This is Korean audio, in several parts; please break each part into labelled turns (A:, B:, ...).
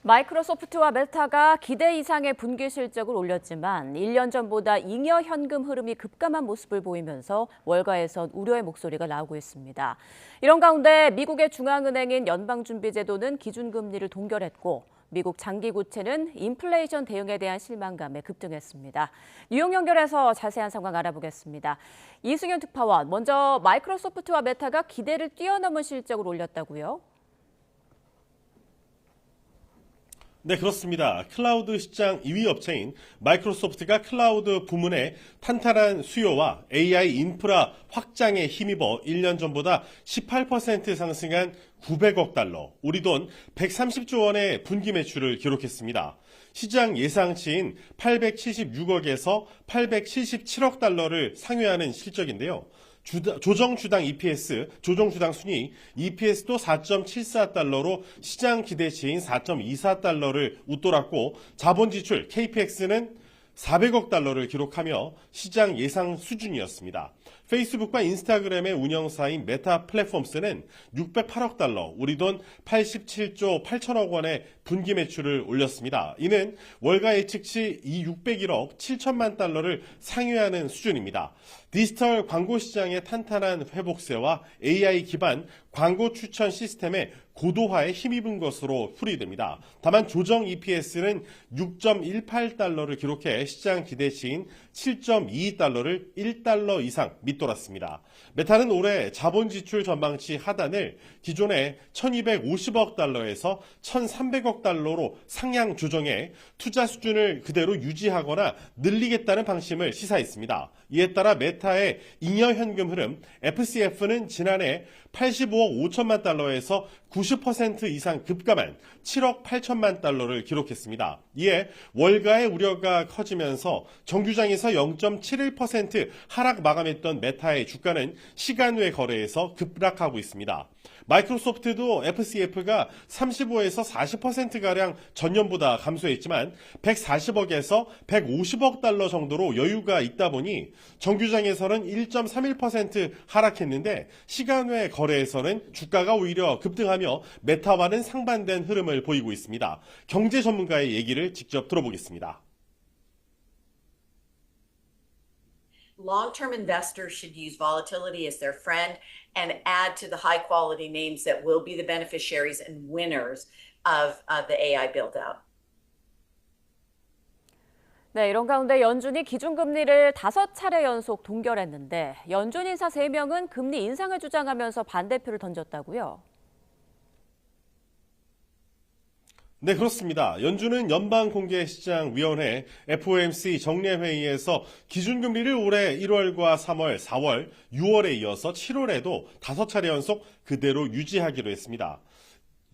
A: 마이크로소프트와 메타가 기대 이상의 분기 실적을 올렸지만 1년 전보다 잉여 현금 흐름이 급감한 모습을 보이면서 월가에선 우려의 목소리가 나오고 있습니다. 이런 가운데 미국의 중앙은행인 연방준비제도는 기준금리를 동결했고 미국 장기국채는 인플레이션 대응에 대한 실망감에 급등했습니다. 뉴욕 연결해서 자세한 상황 알아보겠습니다. 이승윤 특파원, 먼저 마이크로소프트와 메타가 기대를 뛰어넘은 실적을 올렸다고요?
B: 네, 그렇습니다. 클라우드 시장 2위 업체인 마이크로소프트가 클라우드 부문의 탄탄한 수요와 AI 인프라 확장에 힘입어 1년 전보다 18% 상승한 900억 달러, 우리 돈 130조 원의 분기 매출을 기록했습니다. 시장 예상치인 876억에서 877억 달러를 상회하는 실적인데요. 조정주당 EPS, 조정주당 순위, EPS도 4.74달러로 시장 기대치인 4.24달러를 웃돌았고 자본 지출 KPX는 400억 달러를 기록하며 시장 예상 수준이었습니다. 페이스북과 인스타그램의 운영사인 메타 플랫폼스는 608억 달러, 우리 돈 87조 8천억 원의 분기 매출을 올렸습니다. 이는 월가 예측치 601억 7천만 달러를 상회하는 수준입니다. 디지털 광고 시장의 탄탄한 회복세와 AI 기반 광고 추천 시스템의 고도화에 힘입은 것으로 풀이됩니다. 다만 조정 EPS는 6.18달러를 기록해 시장 기대치인 7.22달러를 1달러 이상 밑돌았습니다. 메타는 올해 자본 지출 전망치 하단을 기존의 1250억 달러에서 1300억 달러로 상향 조정해 투자 수준을 그대로 유지하거나 늘리겠다는 방침을 시사했습니다. 이에 따라 메타의 잉여 현금 흐름 FCF는 지난해 85억 5천만 달러에서 90% 이상 급감한 7억 8천만 달러를 기록했습니다. 이에 월가의 우려가 커지면서 정규장에서 0.71% 하락 마감했던 메타의 주가는 시간 외 거래에서 급락하고 있습니다. 마이크로소프트도 FCF가 35에서 40%가량 전년보다 감소했지만 140억에서 150억 달러 정도로 여유가 있다 보니 정규장에서는 1.31% 하락했는데 시간 외 거래에서는 주가가 오히려 급등하며 메타와는 상반된 흐름을 보이고 있습니다. 경제 전문가의 얘기를 직접 들어보겠습니다.
C: Long-term investors should use volatility as their friend and add to the high-quality names that will be the beneficiaries and winners of the AI build-out.
A: 네, 이런 가운데 연준이 기준금리를 5차례 연속 동결했는데 연준 인사 3명은 금리 인상을 주장하면서 반대표를 던졌다고요?
B: 네, 그렇습니다. 연준은 연방공개시장위원회 FOMC 정례회의에서 기준금리를 올해 1월과 3월, 4월, 6월에 이어서 7월에도 5차례 연속 그대로 유지하기로 했습니다.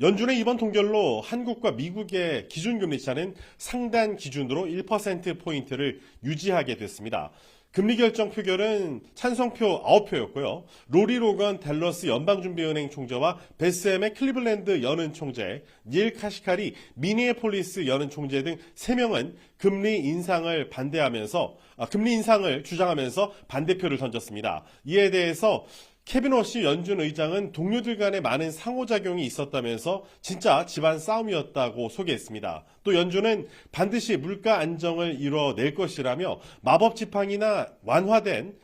B: 연준의 이번 동결로 한국과 미국의 기준금리 차는 상단 기준으로 1%포인트를 유지하게 됐습니다. 금리 결정 표결은 찬성표 9표였고요. 로리 로건 댈러스 연방준비은행 총재와 베스햄의 클리블랜드 연은 총재, 닐 카시카리 미니애폴리스 연은 총재 등 3명은 금리 인상을 주장하면서 반대표를 던졌습니다. 이에 대해서 케빈 워시 연준 의장은 동료들 간에 많은 상호작용이 있었다면서 진짜 집안 싸움이었다고 소개했습니다. 또 연준은 반드시 물가 안정을 이뤄낼 것이라며 마법 지팡이나 완화된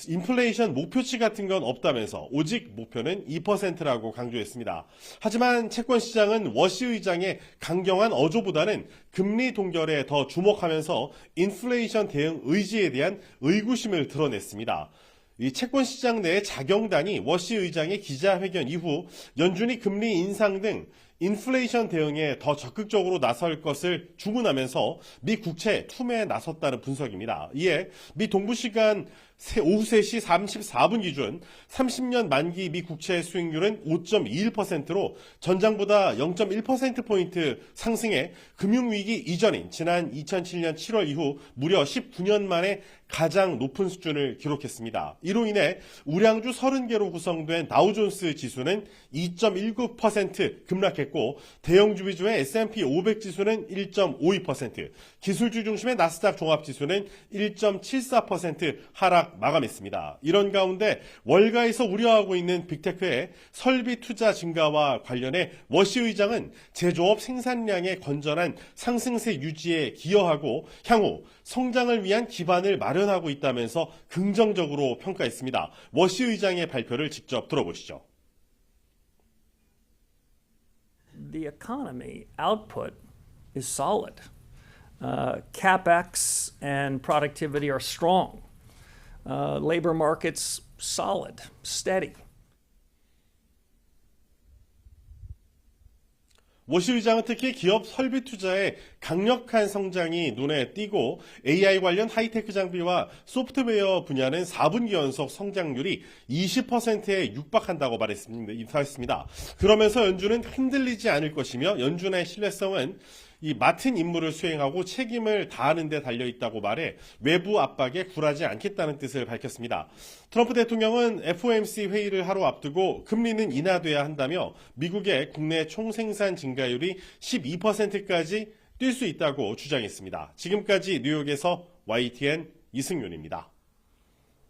B: 인플레이션 목표치 같은 건 없다면서 오직 목표는 2%라고 강조했습니다. 하지만 채권시장은 워시 의장의 강경한 어조보다는 금리 동결에 더 주목하면서 인플레이션 대응 의지에 대한 의구심을 드러냈습니다. 이 채권시장 내의 자경단이 워시 의장의 기자회견 이후 연준이 금리 인상 등 인플레이션 대응에 더 적극적으로 나설 것을 주문하면서 미 국채 투매에 나섰다는 분석입니다. 이에 미 동부시간 오후 3시 34분 기준 30년 만기 미 국채 수익률은 5.21%로 전장보다 0.1%포인트 상승해 금융위기 이전인 지난 2007년 7월 이후 무려 19년 만에 가장 높은 수준을 기록했습니다. 이로 인해 우량주 30개로 구성된 다우존스 지수는 2.19% 급락했고 대형주 위주의 S&P 500 지수는 1.52%, 기술주 중심의 나스닥 종합지수는 1.74% 하락 하락 마감했습니다. 이런 가운데 월가에서 우려하고 있는 빅테크의 설비 투자 증가와 관련해 워시 의장은 제조업 생산량의 건전한 상승세 유지에 기여하고 향후 성장을 위한 기반을 마련하고 있다면서 긍정적으로 평가했습니다. 워시 의장의 발표를 직접 들어보시죠.
D: The economy output is solid. CapEx and productivity are strong. Labor markets solid, steady.
B: 워시 의장은 특히 기업 설비 투자의 강력한 성장이 눈에 띄고 AI 관련 하이테크 장비와 소프트웨어 분야는 4분기 연속 성장률이 20%에 육박한다고 말했습니다. 그러면서 연준은 흔들리지 않을 것이며 연준의 신뢰성은 이 맡은 임무를 수행하고 책임을 다하는 데 달려있다고 말해 외부 압박에 굴하지 않겠다는 뜻을 밝혔습니다. 트럼프 대통령은 FOMC 회의를 하루 앞두고 금리는 인하돼야 한다며 미국의 국내 총생산 증가율이 12%까지 뛸 수 있다고 주장했습니다. 지금까지 뉴욕에서 YTN 이승윤입니다.